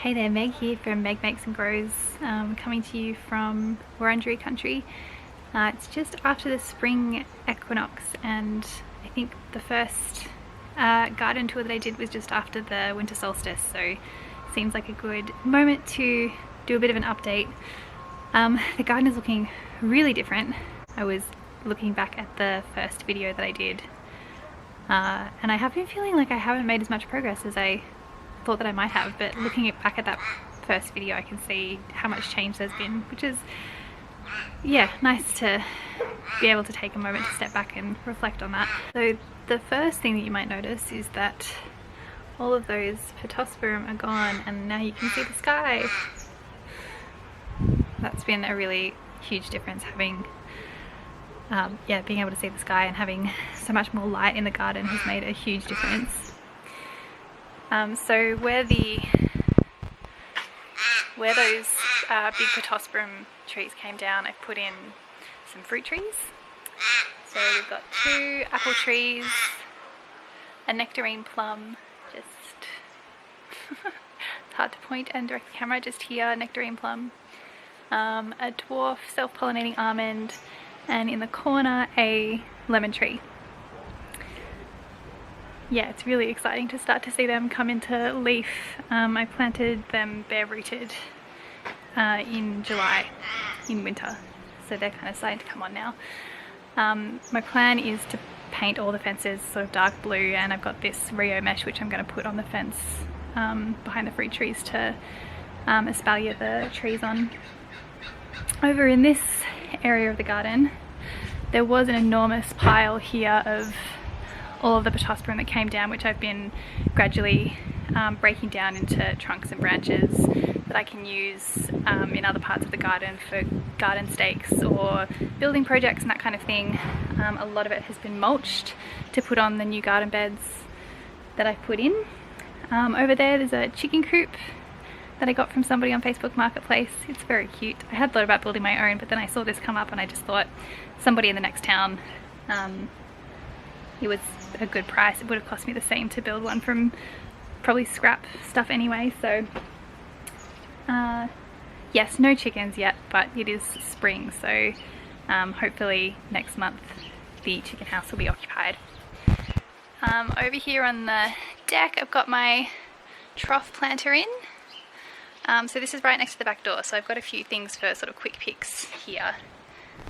Hey there, Meg here from Meg Makes and Grows, coming to you from Wurundjeri country. It's just after the spring equinox, and I think the first garden tour that I did was just after the winter solstice, so seems like a good moment to do a bit of an update. The garden is looking really different. I was looking back at the first video that I did, and I have been feeling like I haven't made as much progress as I thought that I might have, but looking back at that first video I can see how much change there's been, which is, yeah, nice to be able to take a moment to step back and reflect on that. So the first thing that you might notice is that all of those Pittosporum are gone and now you can see the sky. That's been a really huge difference, having being able to see the sky and having so much more light in the garden has made a huge difference. So where those big Pittosporum trees came down, I've put in some fruit trees. So we've got 2 apple trees, a nectarine plum, just it's hard to point and direct the camera, just here, nectarine plum, a dwarf self-pollinating almond, and in the corner a lemon tree. Yeah, it's really exciting to start to see them come into leaf. I planted them bare rooted in July, in winter, so they're kind of starting to come on now. My plan is to paint all the fences sort of dark blue, and I've got this Rio mesh which I'm going to put on the fence behind the fruit trees to espalier the trees on. Over in this area of the garden there was an enormous pile here of all of the Pittosporum that came down, which I've been gradually breaking down into trunks and branches that I can use in other parts of the garden for garden stakes or building projects and that kind of thing. A lot of it has been mulched to put on the new garden beds that I put in. Over there's a chicken coop that I got from somebody on Facebook Marketplace. It's very cute. I had thought about building my own, but then I saw this come up and I just thought somebody in the next town, it was a good price. It would have cost me the same to build one from probably scrap stuff anyway. So yes, no chickens yet, but it is spring, so hopefully next month the chicken house will be occupied. Over here on the deck I've got my trough planter in. So this is right next to the back door, so I've got a few things for sort of quick picks here.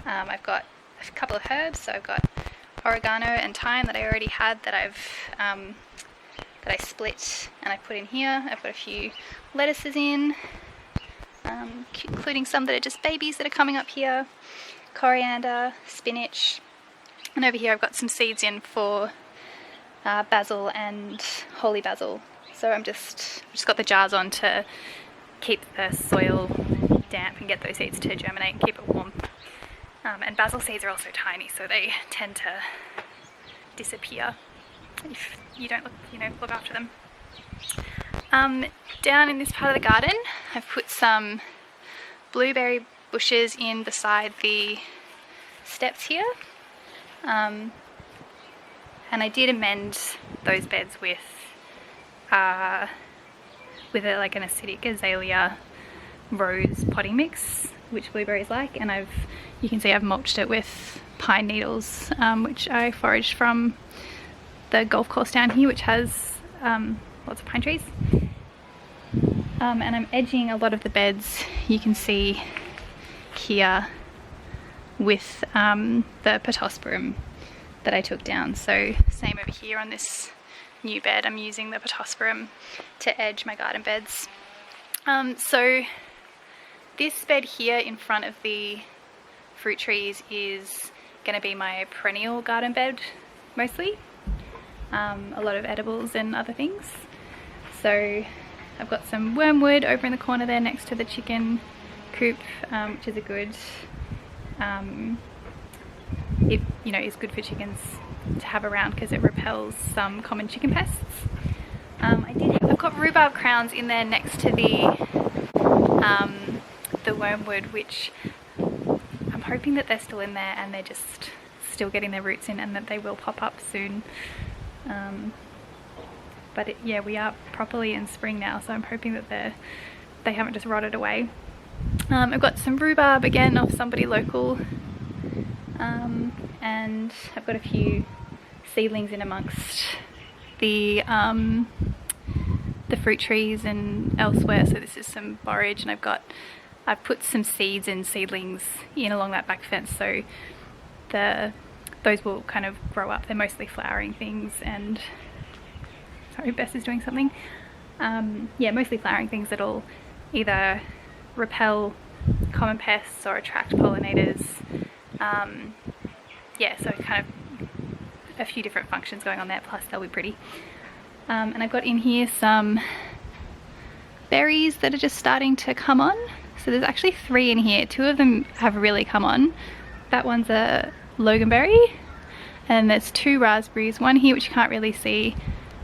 I've got a couple of herbs, so I've got oregano and thyme that I already had that I split and I put in here. I've got a few lettuces in, including some that are just babies that are coming up here, coriander, spinach, and over here I've got some seeds in for basil and holy basil. So I've just got the jars on to keep the soil damp and get those seeds to germinate and keep it warm. And basil seeds are also tiny, so they tend to disappear if you don't look after them. Down in this part of the garden I've put some blueberry bushes in beside the steps here, and I did amend those beds with like an acidic azalea rose potting mix, which blueberries like, and you can see I've mulched it with pine needles, which I foraged from the golf course down here, which has lots of pine trees. And I'm edging a lot of the beds, you can see here, with the Pittosporum that I took down. So same over here on this new bed, I'm using the Pittosporum to edge my garden beds. So this bed here in front of the fruit trees is going to be my perennial garden bed mostly. A lot of edibles and other things. So I've got some wormwood over in the corner there next to the chicken coop, which is a good, it is good for chickens to have around because it repels some common chicken pests. I've got rhubarb crowns in there next to the wormwood, which I'm hoping that they're still in there and they're just still getting their roots in and that they will pop up soon. But yeah, we are properly in spring now, so I'm hoping that they haven't just rotted away. I've got some rhubarb again off somebody local, and I've got a few seedlings in amongst the fruit trees and elsewhere. So this is some borage, and I've put some seeds and seedlings in along that back fence, so those will kind of grow up. They're mostly flowering things, and sorry, Bess is doing something. Yeah, mostly flowering things that'll either repel common pests or attract pollinators. Yeah, so kind of a few different functions going on there, plus they'll be pretty. And I've got in here some berries that are just starting to come on. So there's actually 3 in here. 2 of them have really come on. That one's a loganberry, and there's 2 raspberries, one here which you can't really see,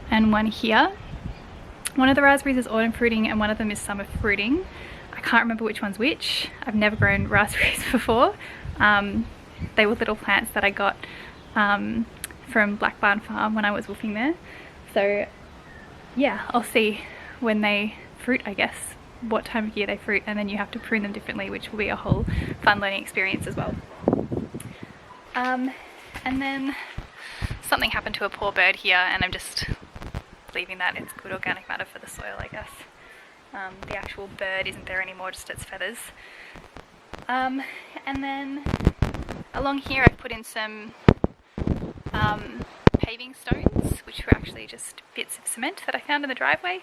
and one here. One of the raspberries is autumn fruiting and one of them is summer fruiting. I can't remember which one's which. I've never grown raspberries before. They were little plants that I got from Black Barn Farm when I was wolfing there. So yeah, I'll see when they fruit, I guess, what time of year they fruit, and then you have to prune them differently, which will be a whole fun learning experience as well. And then something happened to a poor bird here, and I'm just leaving that. It's good organic matter for the soil, I guess. The actual bird isn't there anymore, just its feathers. And then along here I've put in some paving stones, which were actually just bits of cement that I found in the driveway.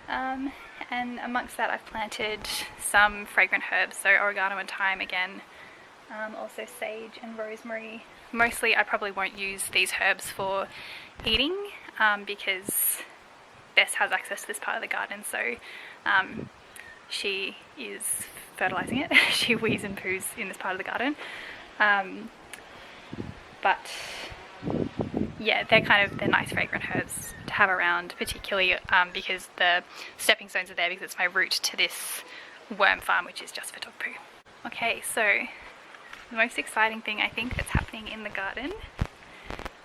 And amongst that I've planted some fragrant herbs, so oregano and thyme again, also sage and rosemary. Mostly I probably won't use these herbs for eating, because Bess has access to this part of the garden, so she is fertilising it. She wees and poos in this part of the garden. But yeah, they're nice fragrant herbs to have around, particularly because the stepping stones are there because it's my route to this worm farm, which is just for dog poo. Okay, so the most exciting thing I think that's happening in the garden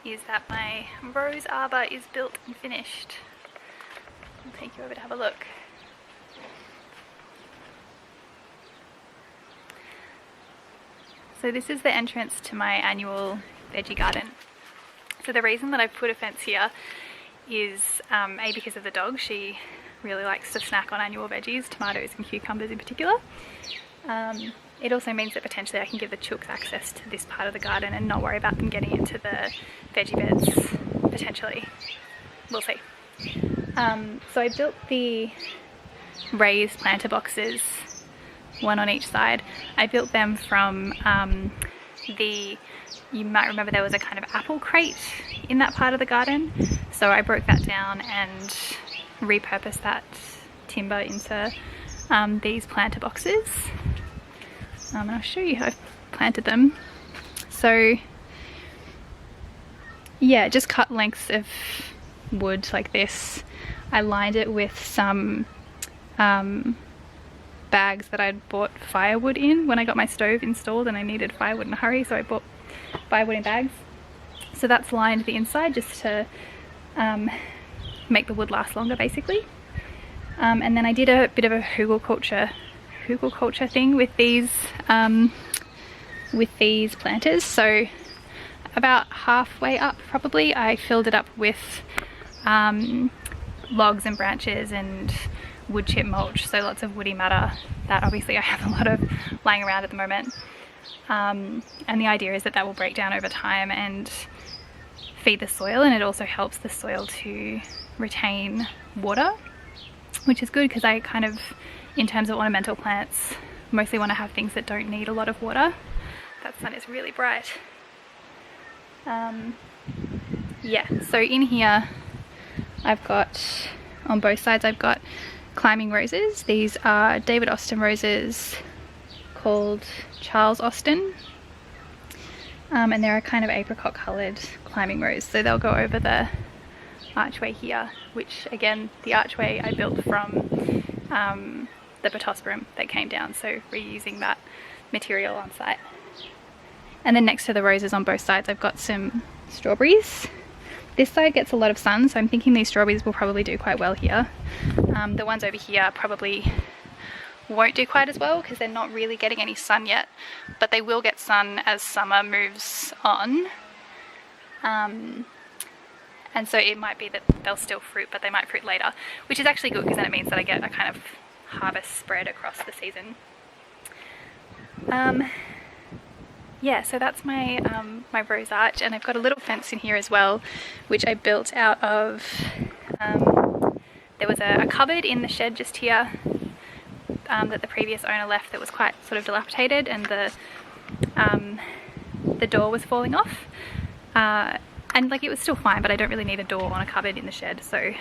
is that my rose arbor is built and finished. I'll take you over to have a look. So this is the entrance to my annual veggie garden. So the reason that I've put a fence here is A, because of the dog. She really likes to snack on annual veggies, tomatoes and cucumbers in particular. It also means that potentially I can give the chooks access to this part of the garden and not worry about them getting into the veggie beds, potentially. We'll see. So I built the raised planter boxes, one on each side. I built them from you might remember there was a kind of apple crate in that part of the garden. So I broke that down and repurposed that timber into these planter boxes. And I'll show you how I've planted them. So yeah, just cut lengths of wood like this. I lined it with some bags that I'd bought firewood in when I got my stove installed and I needed firewood in a hurry, so I bought firewood in bags. So that's lined the inside just to make the wood last longer, basically. And then I did a bit of a hugelkultur thing with these planters. So about halfway up, probably, I filled it up with logs and branches and wood chip mulch, so lots of woody matter that obviously I have a lot of lying around at the moment. And the idea is that that will break down over time and feed the soil, and it also helps the soil to retain water, which is good because I kind of, in terms of ornamental plants, mostly want to have things that don't need a lot of water. That sun is really bright. Yeah, so in here I've got, on both sides I've got climbing roses. These are David Austin roses called Charles Austin, and they're a kind of apricot coloured climbing rose, so they'll go over the archway here, which again, the archway I built from the Botosperum that came down, so reusing that material on site. And then next to the roses on both sides I've got some strawberries. This side gets a lot of sun, so I'm thinking these strawberries will probably do quite well here. The ones over here probably won't do quite as well because they're not really getting any sun yet, but they will get sun as summer moves on. And so it might be that they'll still fruit, but they might fruit later, which is actually good because then it means that I get a kind of harvest spread across the season. Yeah, so that's my my rose arch, and I've got a little fence in here as well, which I built out of, there was a cupboard in the shed just here that the previous owner left that was quite sort of dilapidated, and the door was falling off. And like it was still fine, but I don't really need a door on a cupboard in the shed, so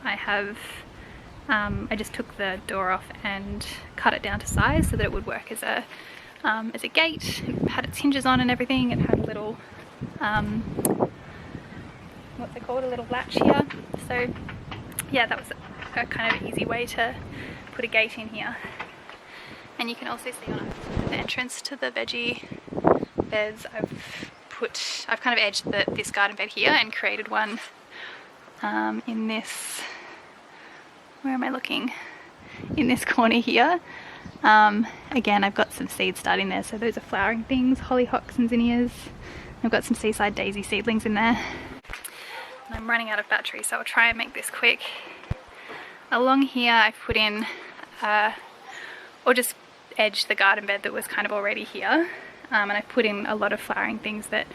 I have, I just took the door off and cut it down to size so that it would work as a gate. It had its hinges on and everything. It had a little, what's it called, a little latch here. So yeah, that was a kind of easy way to put a gate in here. And you can also see on the entrance to the veggie beds, I've kind of edged this garden bed here and created one in this, where am I looking? In this corner here. Again, I've got some seeds starting there, so those are flowering things, hollyhocks and zinnias. I've got some seaside daisy seedlings in there. And I'm running out of battery, so I'll try and make this quick. Along here I've put in, or just edged the garden bed that was kind of already here. And I've put in a lot of flowering things that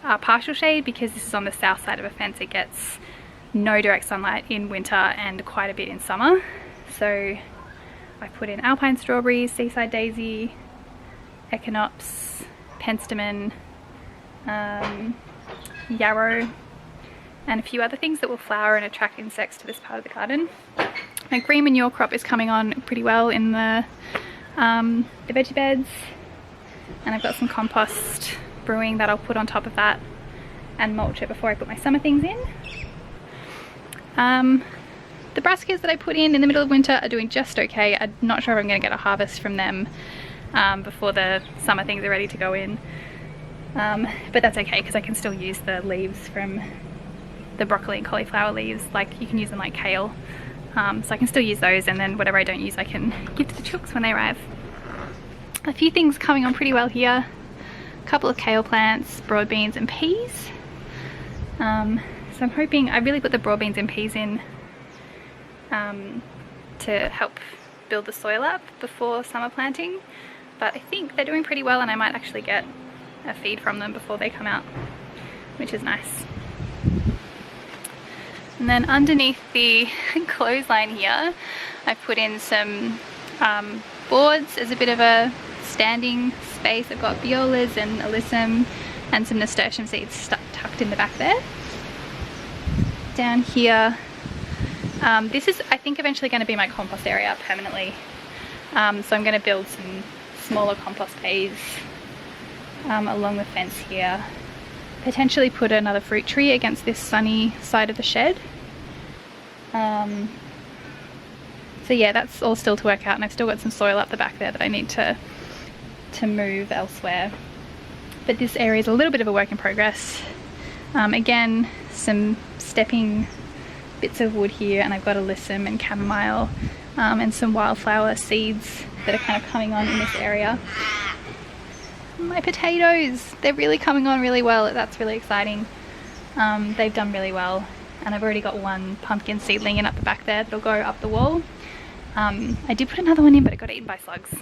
are partial shade because this is on the south side of a fence. It gets no direct sunlight in winter and quite a bit in summer. So I put in alpine strawberries, seaside daisy, echinops, penstemon, yarrow, and a few other things that will flower and attract insects to this part of the garden. My green manure crop is coming on pretty well in the veggie beds. And I've got some compost brewing that I'll put on top of that and mulch it before I put my summer things in. The brassicas that I put in the middle of winter are doing just okay. I'm not sure if I'm going to get a harvest from them before the summer things are ready to go in. But that's okay because I can still use the leaves from the broccoli and cauliflower leaves. Like you can use them like kale. So I can still use those, and then whatever I don't use I can give to the chooks when they arrive. A few things coming on pretty well here. A couple of kale plants, broad beans and peas. So I'm hoping, I really put the broad beans and peas in to help build the soil up before summer planting. But I think they're doing pretty well, and I might actually get a feed from them before they come out, which is nice. And then underneath the clothesline here, I put in some boards as a bit of a standing space. I've got violas and alyssum and some nasturtium seeds tucked in the back there. Down here, this is, I think, eventually going to be my compost area permanently. So I'm going to build some smaller compost bays along the fence here. Potentially put another fruit tree against this sunny side of the shed. So yeah, that's all still to work out, and I've still got some soil up the back there that I need to move elsewhere. But this area is a little bit of a work in progress. Again, some stepping bits of wood here, and I've got alyssum and chamomile and some wildflower seeds that are kind of coming on in this area. My potatoes, they're really coming on really well. That's really exciting. They've done really well, and I've already got one pumpkin seedling in up the back there that'll go up the wall. I did put another one in, but it got eaten by slugs.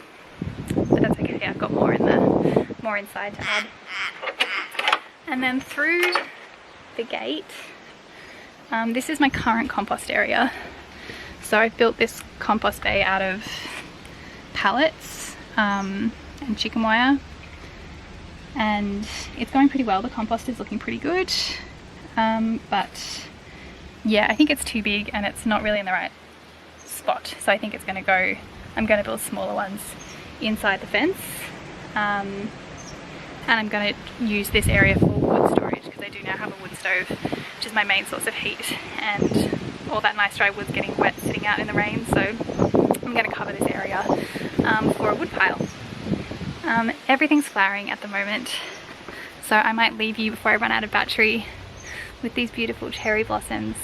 But that's okay, I've got more inside to add. And then through the gate, this is my current compost area. So I've built this compost bay out of pallets and chicken wire, and it's going pretty well. The compost is looking pretty good, but yeah, I think it's too big and it's not really in the right spot. So I think it's going to go, I'm going to build smaller ones inside the fence, and I'm going to use this area for wood storage because I do now have a wood stove, which is my main source of heat, and all that nice dry wood's getting wet sitting out in the rain, so I'm going to cover this area for a wood pile. Everything's flowering at the moment, so I might leave you before I run out of battery with these beautiful cherry blossoms.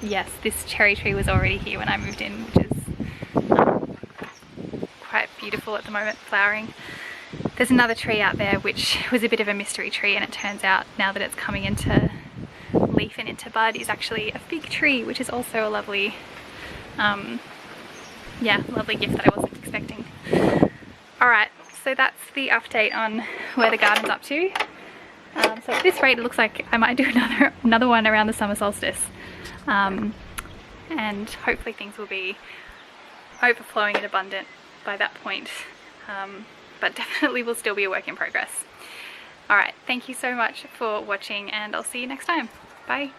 Yes, this cherry tree was already here when I moved in, which is quite beautiful at the moment, flowering. There's another tree out there which was a bit of a mystery tree, and it turns out now that it's coming into leaf and into bud is actually a fig tree, which is also a lovely, yeah, lovely gift that I wasn't expecting. Alright, so that's the update on where the garden's up to. So at this rate it looks like I might do another one around the summer solstice, and hopefully things will be overflowing and abundant by that point, but definitely will still be a work in progress. Alright, thank you so much for watching, and I'll see you next time. Bye!